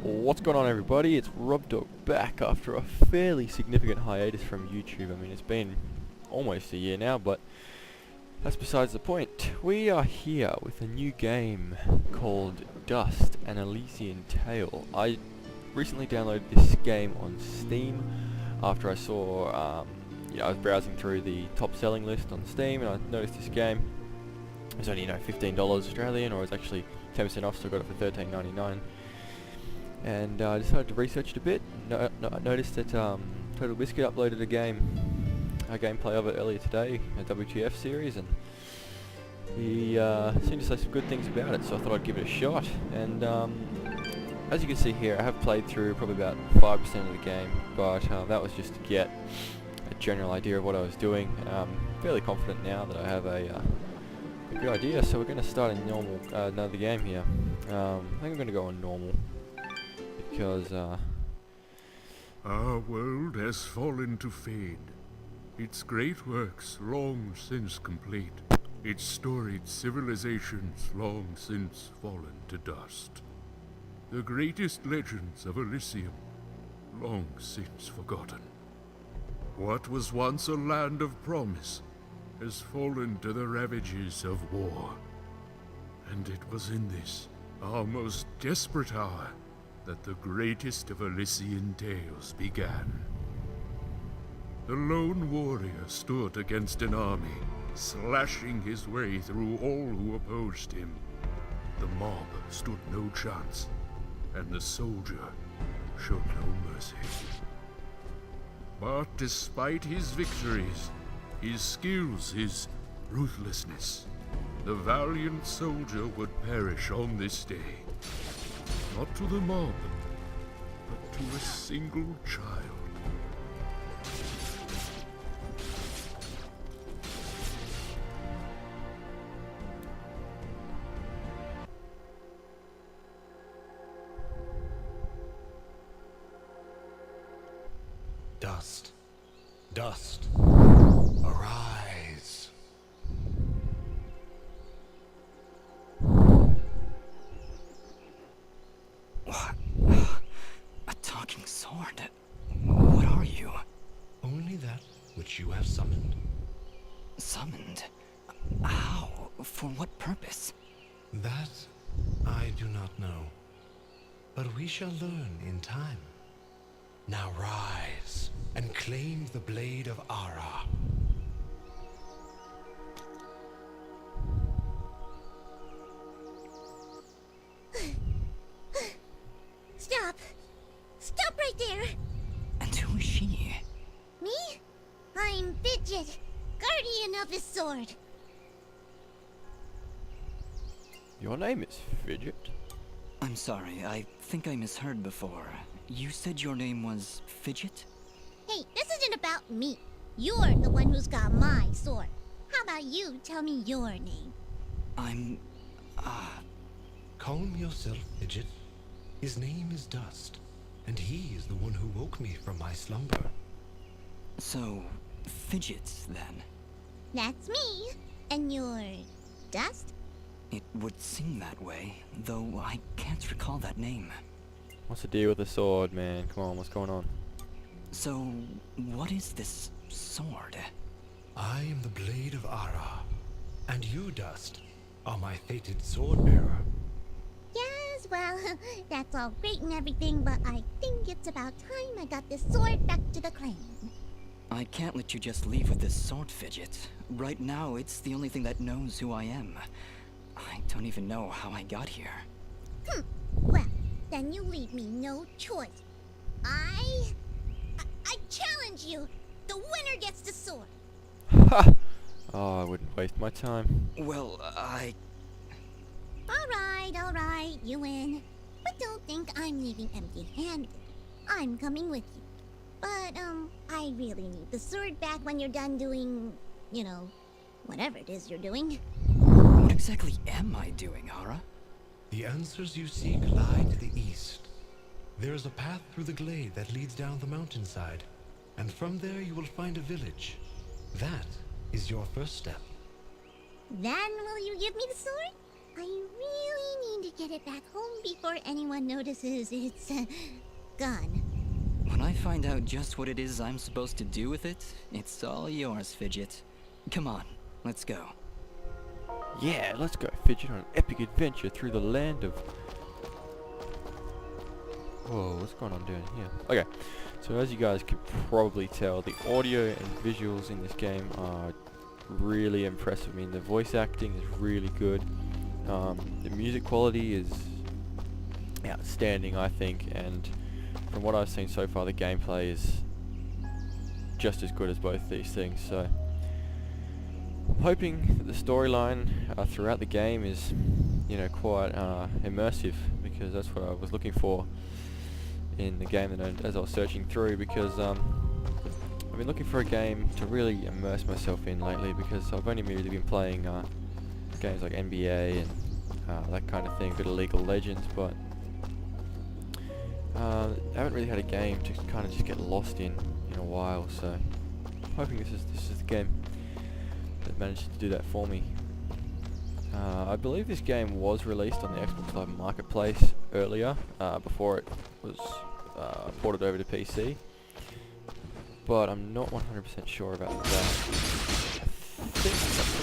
What's going on, everybody? It's Rob Dog back after a fairly significant hiatus from YouTube. I mean, it's been almost a year now, but that's besides the point. We are here with a new game called Dust, an Elysian Tale. I recently downloaded this game on Steam after I saw, I was browsing through the top selling list on Steam and I noticed this game. It was only, $15 Australian, or it was actually 10% off, so I got it for $13.99. And I decided to research it a bit. I noticed that Total Biscuit uploaded a gameplay of it earlier today, a WTF series, and he seemed to say some good things about it, so I thought I'd give it a shot. And as you can see here, I have played through probably about 5% of the game, but that was just to get a general idea of what I was doing. I'm fairly confident now that I have a good idea, so we're going to start a normal another game here. I think I'm going to go on normal. Because, Our world has fallen to fade, its great works long since complete, its storied civilizations long since fallen to dust. The greatest legends of Elysium long since forgotten. What was once a land of promise has fallen to the ravages of war. And it was in this, our most desperate hour, that the greatest of Elysian tales began. The lone warrior stood against an army, slashing his way through all who opposed him. The mob stood no chance, and the soldier showed no mercy. But despite his victories, his skills, his ruthlessness, the valiant soldier would perish on this day. Not to the mob, but to a single child. Dust, dust, arise. What? A talking sword? What are you? Only that which you have summoned. Summoned? How? For what purpose? That I do not know. But we shall learn in time. Now rise and claim the blade of Ara. Stop! Stop right there! And who is she? Me? I'm Fidget, guardian of his sword. your name is Fidget? I'm sorry, I think I misheard before. You said your name was Fidget? Hey, this isn't about me. You're the one who's got my sword. How about you tell me your name? I'm... Calm yourself, Fidget. His name is Dust, and he is the one who woke me from my slumber. So, Fidgets, then? That's me. And you're... Dust? It would seem that way, though I can't recall that name. What's the deal with the sword, man? Come on, what's going on? So, what is this sword? I am the blade of Ara, and you, Dust, are my fated sword bearer. Yes, well, that's all great and everything, but I think it's about time I got this sword back to the clan. I can't let you just leave with this sword, Fidget. Right now, it's the only thing that knows who I am. I don't even know how I got here. Well, then you leave me no choice. I challenge you! The winner gets the sword! Ha! Oh, I wouldn't waste my time. Well, Alright, you win. But don't think I'm leaving empty-handed. I'm coming with you. But, I really need the sword back when you're done doing, whatever it is you're doing. what exactly am I doing, Ara? The answers you seek lie to the east. There is a path through the glade that leads down the mountainside, and from there you will find a village. That is your first step. Then will you give me the sword? I really need to get it back home before anyone notices it's gone. When I find out just what it is I'm supposed to do with it, it's all yours, Fidget. Come on, let's go. Yeah, let's go, Fidget, on an epic adventure through the land of... Whoa, what's going on down here? Okay, so as you guys can probably tell, the audio and visuals in this game are really impressive. I mean, the voice acting is really good. The music quality is outstanding, I think, and from what I've seen so far, the gameplay is just as good as both these things. So I'm hoping that the storyline throughout the game is, you know, quite immersive, because that's what I was looking for in the game as I was searching through, because I've been looking for a game to really immerse myself in lately, because I've only really been playing games like NBA and that kind of thing, a bit of League of Legends, but I haven't really had a game to kind of just get lost in a while. So I'm hoping this is the game that managed to do that for me. I believe this game was released on the Xbox Live Marketplace earlier, before it was ported over to PC, but I'm not 100% sure about that. I think,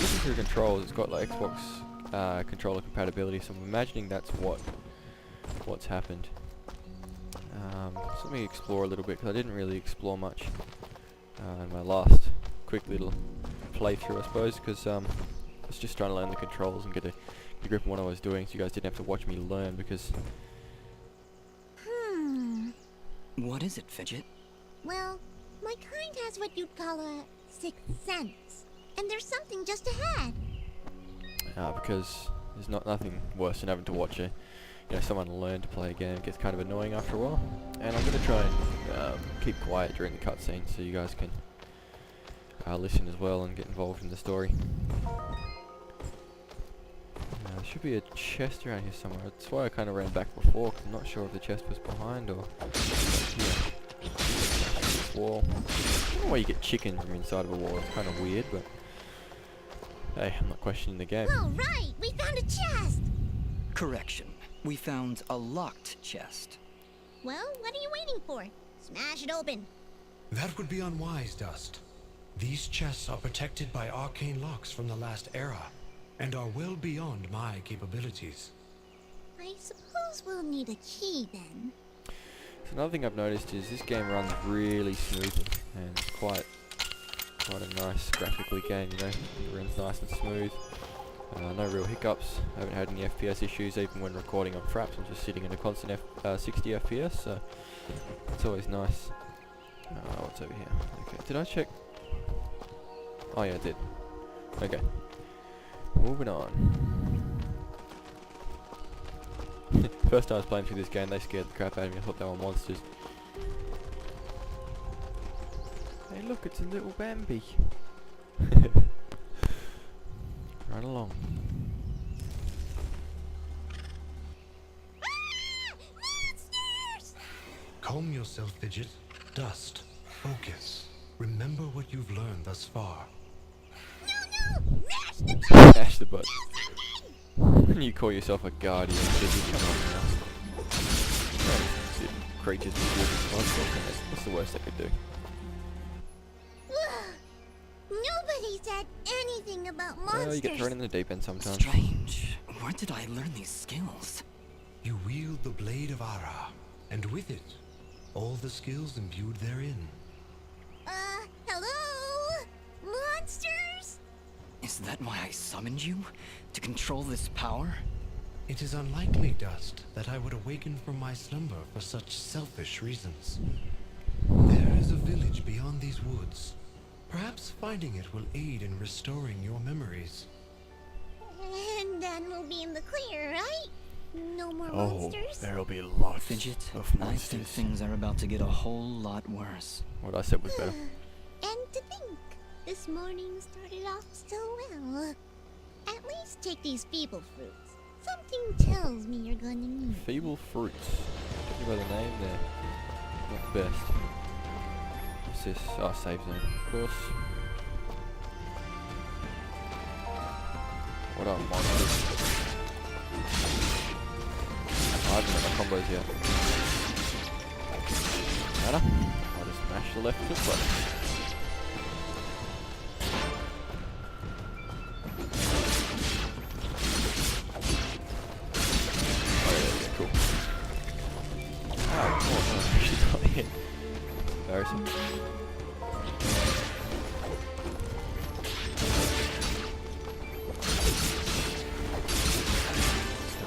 looking through controls, it's got like Xbox controller compatibility, so I'm imagining that's what's happened. So let me explore a little bit, because I didn't really explore much in my last quick little playthrough, I suppose, because I was just trying to learn the controls and get a grip on what I was doing, so you guys didn't have to watch me learn, because... What is it, Fidget? Well, my kind has what you'd call a sixth sense, and there's something just ahead. Because there's nothing worse than having to watch someone learn to play a game. It gets kind of annoying after a while, and I'm going to try and keep quiet during the cutscenes so you guys can listen as well and get involved in the story. There should be a chest around here somewhere. That's why I kind of ran back before, because I'm not sure if the chest was behind or here. This wall. I don't know why you get chicken from inside of a wall. It's kind of weird, but hey, I'm not questioning the game. All right, we found a chest. Correction. We found a locked chest. Well, what are you waiting for? Smash it open. That would be unwise, Dust. These chests are protected by arcane locks from the last era, and are well beyond my capabilities. I suppose we'll need a key then. So another thing I've noticed is this game runs really smoothly, and it's quite a nice graphically game, It runs nice and smooth. No real hiccups. I haven't had any FPS issues even when recording on Fraps. I'm just sitting in a constant 60 FPS, so it's always nice. What's over here? Okay, did I check? Oh yeah, I did. Okay. Moving on. First time I was playing through this game, they scared the crap out of me. I thought they were monsters. Hey look, it's a little Bambi. Right along. Monsters! Calm yourself, Fidget. Dust. Focus. Remember what you've learned thus far. No! Mash the button! Mash the button. Do something! You call yourself a guardian, Fidget, come on now. Creatures with what's the worst they could do? Nobody said anything about monsters. Well, you get thrown in the deep end sometimes. Strange. Where did I learn these skills? You wield the blade of Ara, and with it, all the skills imbued therein. Hello? Monsters? Is that why I summoned you? To control this power? It is unlikely, Dust, that I would awaken from my slumber for such selfish reasons. There is a village beyond these woods. Perhaps finding it will aid in restoring your memories. And then we'll be in the clear, right? No more monsters? There'll be lots Fidget, of I monsters. think things are about to get a whole lot worse. What I said was better. And to think, this morning started off so well. At least take these feeble fruits. Something tells me you're gonna need. Feeble fruits. Judging by the name, they're not best. What's this? Oh, save zone, of course. What are monsters? I haven't got my combos yet. Matter. I'll just mash the left click button. Oh yeah, cool. Oh, no, she's not hit. Embarrassing.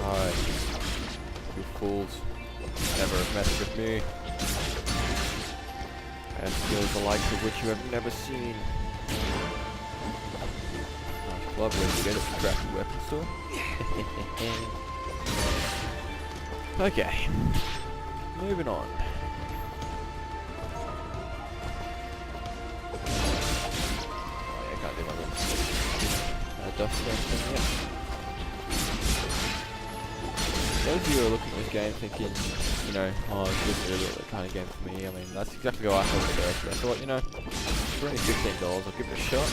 Alright. You fools. Never mess with me. I have skills the likes of which you have never seen. Nice club, where you get it from Craft Weapon Store. Okay. Moving on. Oh yeah, I can't do my little dust thing yet. Those of you who are looking at this game thinking, you know, oh, this isn't really the kind of game for me. I mean, that's exactly how I felt with it. I thought, you know, for only $15, I'll give it a shot.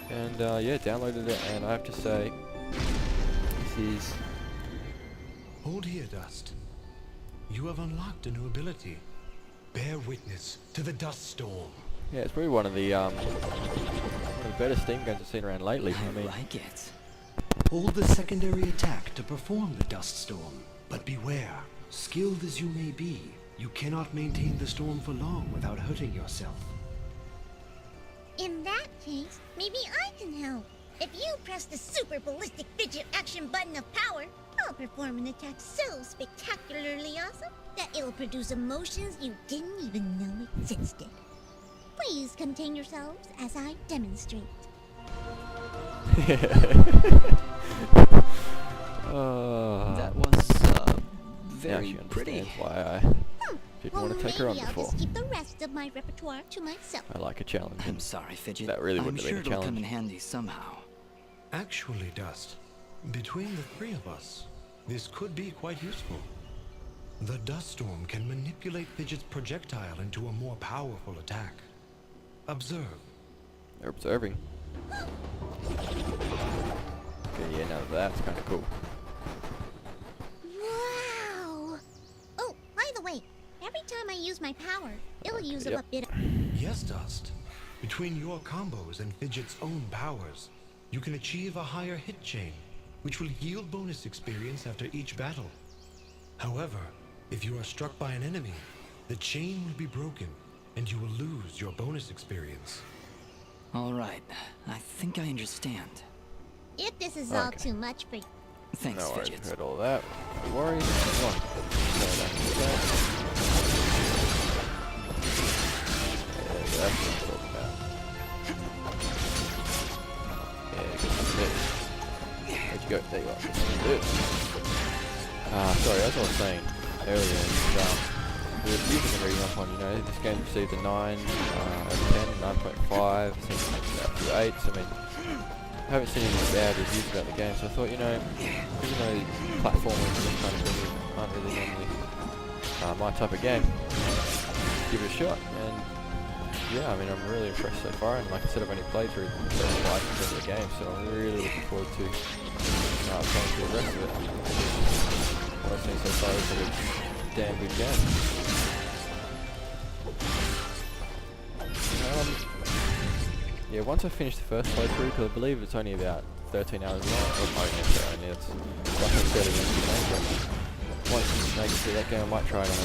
And yeah, downloaded it, and I have to say, this is... Hold here, Dust. You have unlocked a new ability. Bear witness to the dust storm. Yeah, it's probably one of the better Steam games I've seen around lately. I I mean, like it. Hold the secondary attack to perform the dust storm. But beware, skilled as you may be, you cannot maintain the storm for long without hurting yourself. In that case, maybe I can help. If you press the super ballistic fidget action button of power, I'll perform an attack so spectacularly awesome that it'll produce emotions you didn't even know existed. Please contain yourselves as I demonstrate. That was, very she pretty. understands why I didn't want to take her on maybe I'll before. just keep the rest of my repertoire to myself. I like a challenge. I'm sorry, Fidget. That really wouldn't I'm have sure been a it'll come in challenge. handy somehow. Actually, Dust, between the three of us, this could be quite useful. The dust storm can manipulate Fidget's projectile into a more powerful attack. Observe. They're observing. Okay, yeah, now that's kind of cool. Wow! Oh, by the way, every time I use my power, it'll Okay, use yep. up a bit of... Yes, Dust. Between your combos and Fidget's own powers, you can achieve a higher hit chain, which will yield bonus experience after each battle. However, if you are struck by an enemy, the chain will be broken, and you will lose your bonus experience. All right, I think I understand. If this is all Okay. too much for you... Thanks, No worries, Fidget. heard all that. No worries. Come on. No, that's what I'm talking about. Yeah, get some hits. Where'd you go? There you are. Get some hits. Sorry, as I was saying earlier, the reviews I've been reading up on, you know, this game received a 9 out of 10, 9.5, seems like about 2 8s. I mean, I haven't seen any bad reviews about the game, so I thought, you know, even though platformers and this kind of thing aren't really normally my type of game, give it a shot. And yeah, I mean, I'm really impressed so far, and like I said, I've only played through the first 5% of the game, so I'm really looking forward to playing through the rest of it. What I've seen so far is a damn good game. Yeah, once I finish the first playthrough, because I believe it's only about 13 hours long, or only, it's like a fairly lengthy game, but once you make it through that game, I might try it on a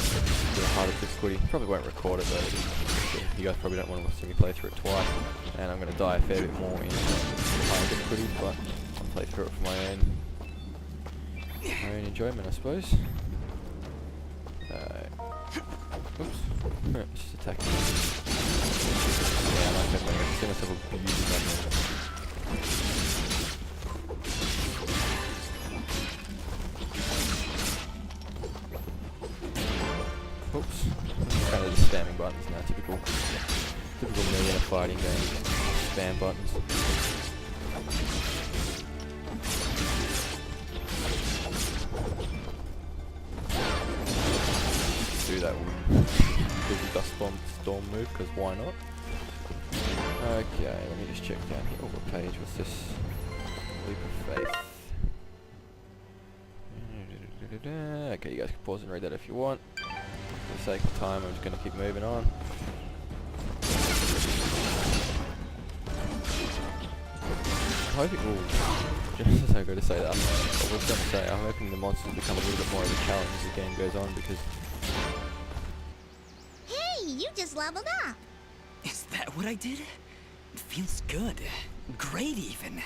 bit harder difficulty. Probably won't record it though, you guys probably don't want to see me play through it twice, and I'm going to die a fair bit more in higher difficulty, but I'll play through it for my own enjoyment, I suppose. Oops. Just attacking. Yeah, I like that one. I can see myself abusing that one. Oops. Kind of just spamming buttons now. Typical me in a fighting game. Spam buttons. Do that busy dust bomb storm move, because why not? Okay, let me just check down here. Oh, what page was this? Leap of Faith. Okay, you guys can pause and read that if you want. For the sake of time, I'm just going to keep moving on. I'm hoping, just I got to say that. I was going to say, I'm hoping the monsters become a little bit more of a challenge as the game goes on, because Hey, you just leveled up. Is that what I did? It feels good. Great, even.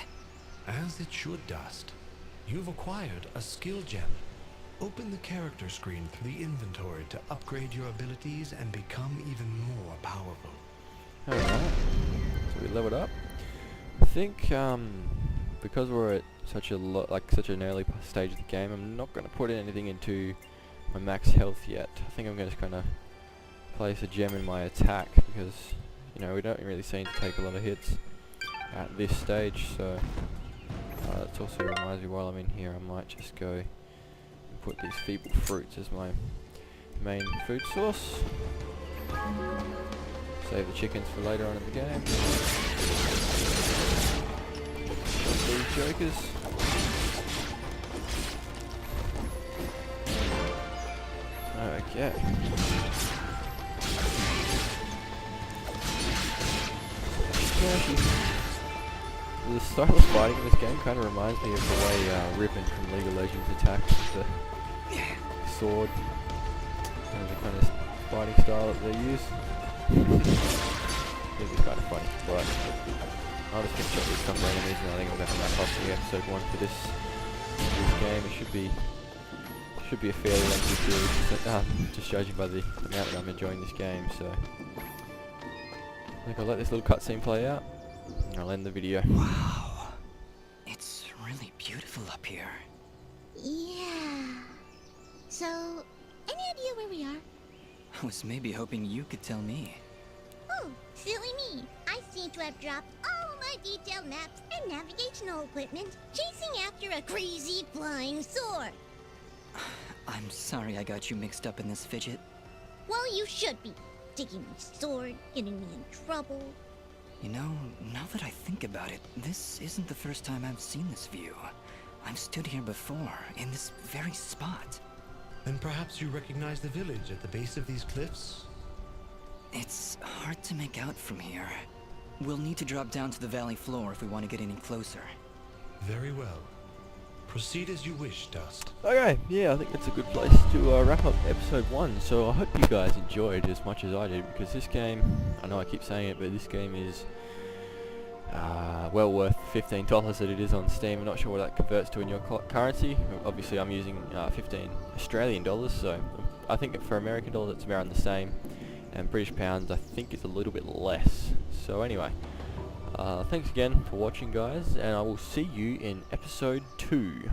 As it should, Dust. You've acquired a skill gem. Open the character screen through the inventory to upgrade your abilities and become even more powerful. alright, so we leveled up. I think because we're at such an early stage of the game, I'm not going to put anything into my max health yet. I think I'm just going to place a gem in my attack because, you know, we don't really seem to take a lot of hits at this stage. So it also reminds me, while I'm in here, I might just go and put these feeble fruits as my main food source. Save the chickens for later on in the game. These jokers. Okay. The style of fighting in this game kind of reminds me of the way Ribbon from League of Legends attacks with the sword. The kind of fighting style that they use. I think it's kind of funny, but I'll just finish up these couple enemies and I think I'm going to wrap up the episode 1 for this game. It should be a fairly lengthy series, just judging by the amount that I'm enjoying this game. So I think I'll let this little cutscene play out and I'll end the video. Wow. It's really beautiful up here. Yeah. So, any idea where we are? I was maybe hoping you could tell me. Oh, silly me. I seem to have dropped all my detailed maps and navigational equipment chasing after a crazy flying sword. I'm sorry I got you mixed up in this fidget. Well, you should be. Taking my sword, getting me in trouble. You know, now that I think about it, this isn't the first time I've seen this view. I've stood here before, in this very spot. Then perhaps you recognize the village at the base of these cliffs? It's hard to make out from here. We'll need to drop down to the valley floor if we want to get any closer. Very well. Proceed as you wish, Dust. Okay, yeah, I think that's a good place to wrap up episode 1. So I hope you guys enjoyed as much as I did, because this game, I know I keep saying it, but this game is well worth $15 that it is on Steam. I'm not sure what that converts to in your currency. Obviously I'm using 15 Australian dollars, so I think for American dollars it's around the same, and British pounds I think is a little bit less. So anyway, thanks again for watching, guys, and I will see you in episode 2.